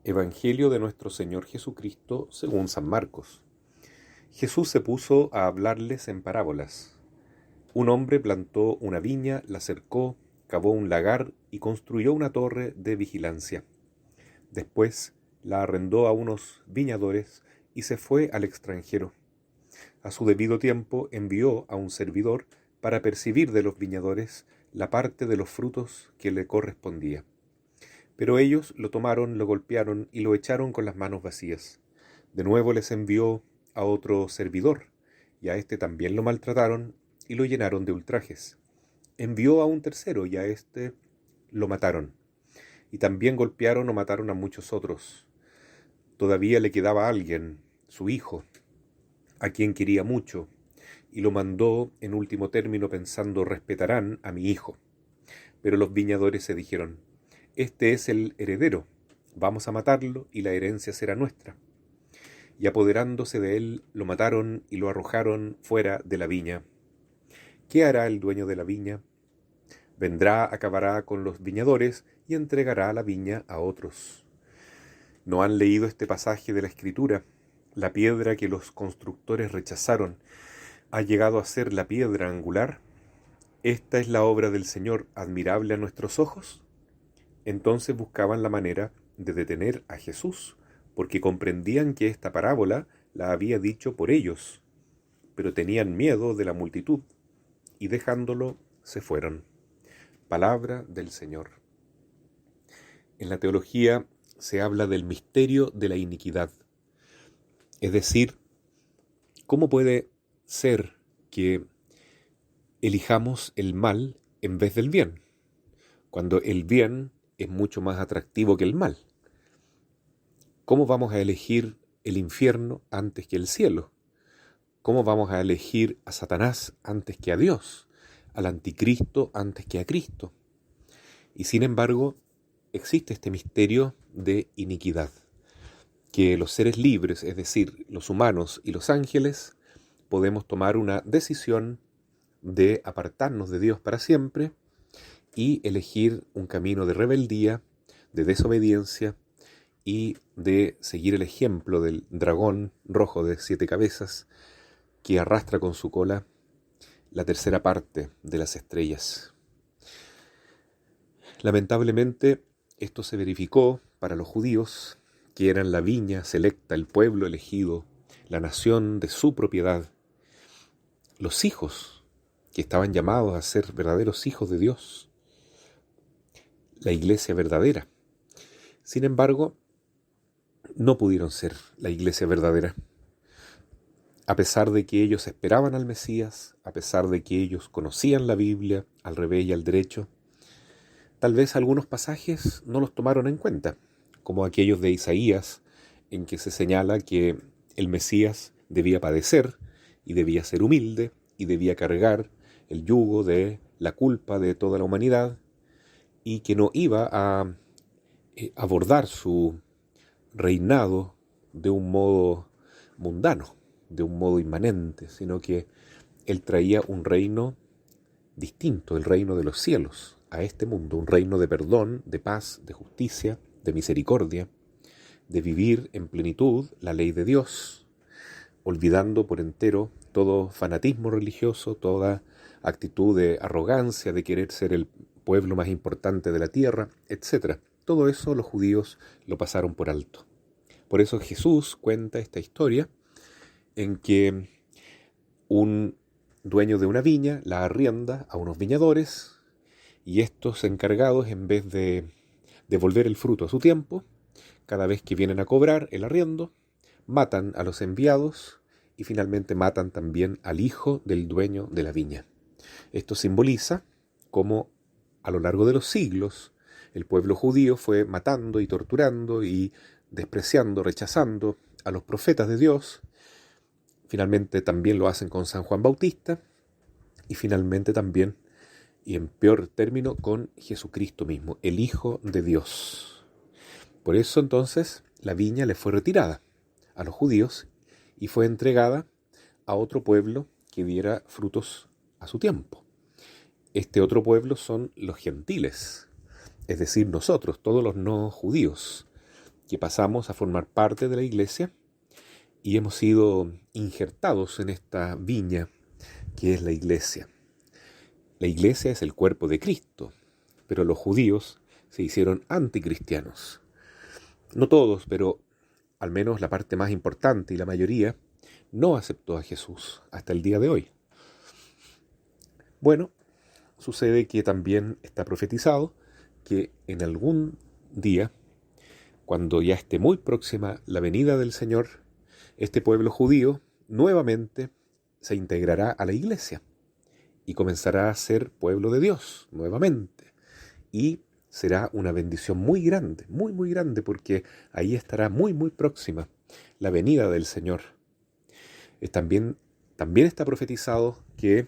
Evangelio de nuestro Señor Jesucristo según San Marcos. Jesús se puso a hablarles en parábolas. Un hombre plantó una viña, la cercó, cavó un lagar y construyó una torre de vigilancia. Después la arrendó a unos viñadores y se fue al extranjero. A su debido tiempo envió a un servidor para percibir de los viñadores la parte de los frutos que le correspondía. Pero ellos lo tomaron, lo golpearon y lo echaron con las manos vacías. De nuevo les envió a otro servidor, y a éste también lo maltrataron y lo llenaron de ultrajes. Envió a un tercero, y a éste lo mataron. Y también golpearon o mataron a muchos otros. Todavía le quedaba alguien, su hijo, a quien quería mucho, y lo mandó en último término pensando: respetarán a mi hijo. Pero los viñadores se dijeron: este es el heredero, vamos a matarlo y la herencia será nuestra. Y apoderándose de él, lo mataron y lo arrojaron fuera de la viña. ¿Qué hará el dueño de la viña? Vendrá, acabará con los viñadores y entregará la viña a otros. ¿No han leído este pasaje de la Escritura? La piedra que los constructores rechazaron ha llegado a ser la piedra angular. ¿Esta es la obra del Señor, admirable a nuestros ojos? Entonces buscaban la manera de detener a Jesús, porque comprendían que esta parábola la había dicho por ellos, pero tenían miedo de la multitud, y dejándolo se fueron. Palabra del Señor. En la teología se habla del misterio de la iniquidad, es decir, ¿cómo puede ser que elijamos el mal en vez del bien, cuando el bien es mucho más atractivo que el mal? ¿Cómo vamos a elegir el infierno antes que el cielo? ¿Cómo vamos a elegir a Satanás antes que a Dios? Al anticristo antes que a Cristo. Y sin embargo, existe este misterio de iniquidad, que los seres libres, es decir, los humanos y los ángeles, podemos tomar una decisión de apartarnos de Dios para siempre y elegir un camino de rebeldía, de desobediencia y de seguir el ejemplo del dragón rojo de 7 cabezas que arrastra con su cola la tercera parte de las estrellas. Lamentablemente, esto se verificó para los judíos, que eran la viña selecta, el pueblo elegido, la nación de su propiedad, los hijos que estaban llamados a ser verdaderos hijos de Dios, la iglesia verdadera. Sin embargo, no pudieron ser la iglesia verdadera. A pesar de que ellos esperaban al Mesías, a pesar de que ellos conocían la Biblia al revés y al derecho, tal vez algunos pasajes no los tomaron en cuenta, como aquellos de Isaías, en que se señala que el Mesías debía padecer y debía ser humilde y debía cargar el yugo de la culpa de toda la humanidad y que no iba a abordar su reinado de un modo mundano, de un modo inmanente, sino que él traía un reino distinto, el reino de los cielos, a este mundo, un reino de perdón, de paz, de justicia, de misericordia, de vivir en plenitud la ley de Dios, olvidando por entero todo fanatismo religioso, toda actitud de arrogancia, de querer ser el pueblo más importante de la tierra, etc. Todo eso los judíos lo pasaron por alto. Por eso Jesús cuenta esta historia en que un dueño de una viña la arrienda a unos viñadores y estos encargados, en vez de devolver el fruto a su tiempo, cada vez que vienen a cobrar el arriendo, matan a los enviados y finalmente matan también al hijo del dueño de la viña. Esto simboliza cómo a lo largo de los siglos el pueblo judío fue matando y torturando y despreciando, rechazando a los profetas de Dios. Finalmente también lo hacen con San Juan Bautista y finalmente también, y en peor término, con Jesucristo mismo, el Hijo de Dios. Por eso entonces la viña le fue retirada a los judíos y fue entregada a otro pueblo que diera frutos a su tiempo. Este otro pueblo son los gentiles, es decir, nosotros, todos los no judíos, que pasamos a formar parte de la iglesia y hemos sido injertados en esta viña que es la iglesia. La iglesia es el cuerpo de Cristo, pero los judíos se hicieron anticristianos. No todos, pero al menos la parte más importante y la mayoría no aceptó a Jesús hasta el día de hoy. Bueno, sucede que también está profetizado que en algún día, cuando ya esté muy próxima la venida del Señor, este pueblo judío nuevamente se integrará a la iglesia y comenzará a ser pueblo de Dios nuevamente. Y será una bendición muy grande, muy, muy grande, porque ahí estará muy, muy próxima la venida del Señor. También está profetizado que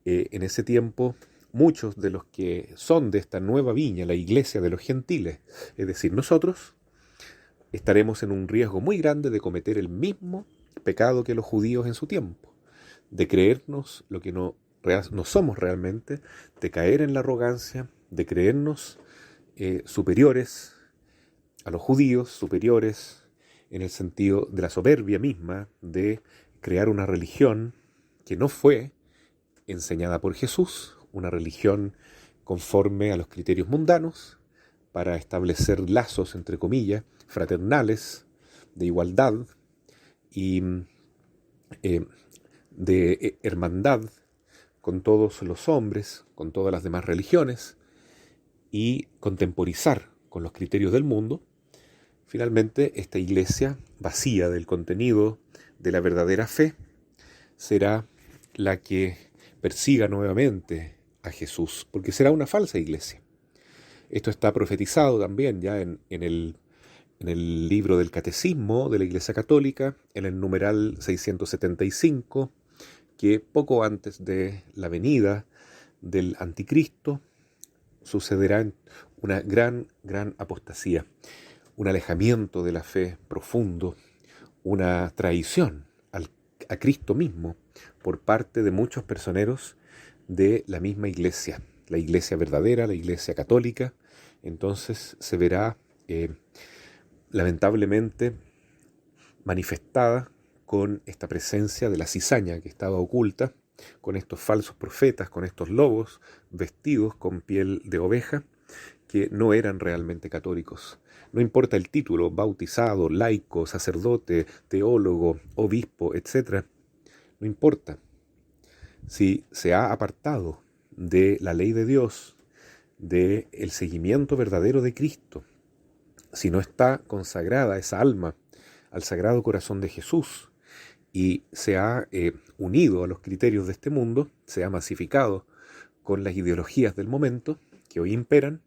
en ese tiempo muchos de los que son de esta nueva viña, la iglesia de los gentiles, es decir, nosotros, estaremos en un riesgo muy grande de cometer el mismo pecado que los judíos en su tiempo, de creernos lo que no somos realmente, de caer en la arrogancia, de creernos superiores a los judíos, superiores en el sentido de la soberbia misma, de crear una religión que no fue enseñada por Jesús, una religión conforme a los criterios mundanos, para establecer lazos, entre comillas, fraternales, de igualdad y de hermandad con todos los hombres, con todas las demás religiones, y contemporizar con los criterios del mundo. Finalmente, esta iglesia vacía del contenido de la verdadera fe será la que persiga nuevamente a Jesús, porque será una falsa iglesia. Esto está profetizado también ya en el libro del Catecismo de la Iglesia Católica, en el numeral 675, que poco antes de la venida del Anticristo sucederá una gran apostasía, un alejamiento de la fe profundo, una traición a Cristo mismo por parte de muchos personeros de la misma iglesia, la iglesia verdadera, la iglesia católica. Entonces se verá lamentablemente manifestada con esta presencia de la cizaña que estaba oculta, con estos falsos profetas, con estos lobos vestidos con piel de oveja, que no eran realmente católicos. No importa el título, bautizado, laico, sacerdote, teólogo, obispo, etc. No importa. Si se ha apartado de la ley de Dios, del seguimiento verdadero de Cristo, si no está consagrada esa alma al Sagrado Corazón de Jesús, y se ha unido a los criterios de este mundo, se ha masificado con las ideologías del momento que hoy imperan,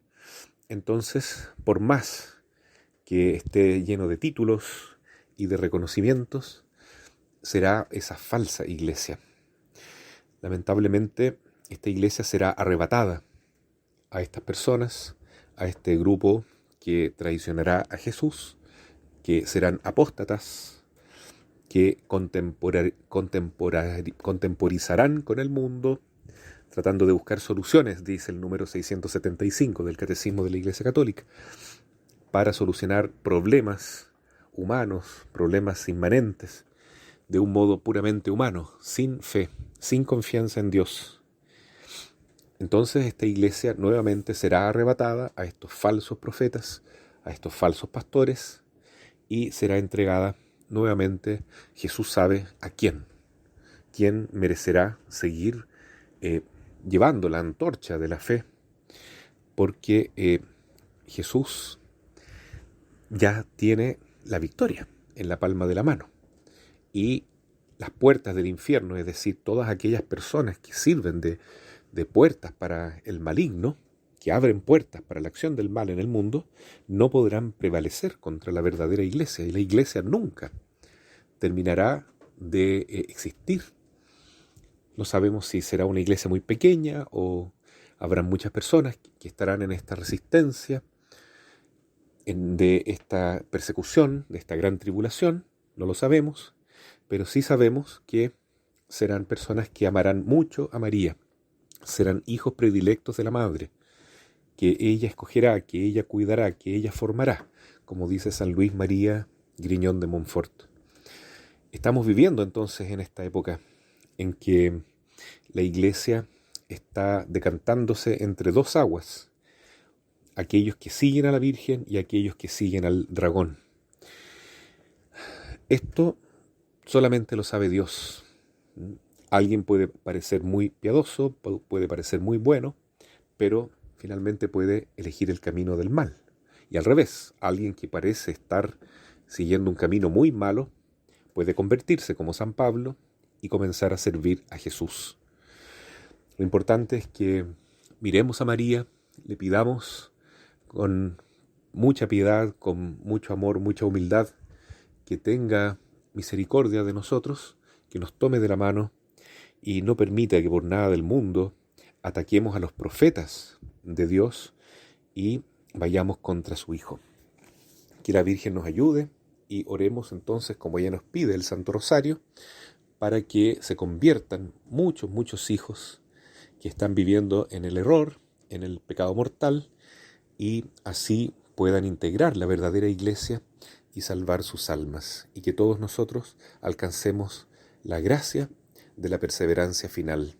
entonces, por más que esté lleno de títulos y de reconocimientos, será esa falsa iglesia. Lamentablemente, esta iglesia será arrebatada a estas personas, a este grupo que traicionará a Jesús, que serán apóstatas, que contemporizarán con el mundo, tratando de buscar soluciones, dice el número 675 del Catecismo de la Iglesia Católica, para solucionar problemas humanos, problemas inmanentes, de un modo puramente humano, sin fe, sin confianza en Dios. Entonces esta iglesia nuevamente será arrebatada a estos falsos profetas, a estos falsos pastores, y será entregada nuevamente, Jesús sabe a quién merecerá seguir llevando la antorcha de la fe, porque Jesús ya tiene la victoria en la palma de la mano, y las puertas del infierno, es decir, todas aquellas personas que sirven de puertas para el maligno, que abren puertas para la acción del mal en el mundo, no podrán prevalecer contra la verdadera iglesia, y la iglesia nunca terminará de existir. No sabemos si será una iglesia muy pequeña o habrá muchas personas que estarán en esta resistencia, de esta persecución, de esta gran tribulación. No lo sabemos, pero sí sabemos que serán personas que amarán mucho a María, serán hijos predilectos de la Madre, que ella escogerá, que ella cuidará, que ella formará, como dice San Luis María Griñón de Montfort. Estamos viviendo entonces en esta época en que la Iglesia está decantándose entre dos aguas, aquellos que siguen a la Virgen y aquellos que siguen al dragón. Esto solamente lo sabe Dios. Alguien puede parecer muy piadoso, puede parecer muy bueno, pero finalmente puede elegir el camino del mal. Y al revés, alguien que parece estar siguiendo un camino muy malo, puede convertirse como San Pablo y comenzar a servir a Jesús. Lo importante es que miremos a María, le pidamos con mucha piedad, con mucho amor, mucha humildad, que tenga misericordia de nosotros, que nos tome de la mano y no permita que por nada del mundo ataquemos a los profetas de Dios y vayamos contra su Hijo. Que la Virgen nos ayude y oremos entonces, como ella nos pide el Santo Rosario, para que se conviertan muchos hijos que están viviendo en el error, en el pecado mortal, y así puedan integrar la verdadera Iglesia y salvar sus almas, y que todos nosotros alcancemos la gracia de la perseverancia final.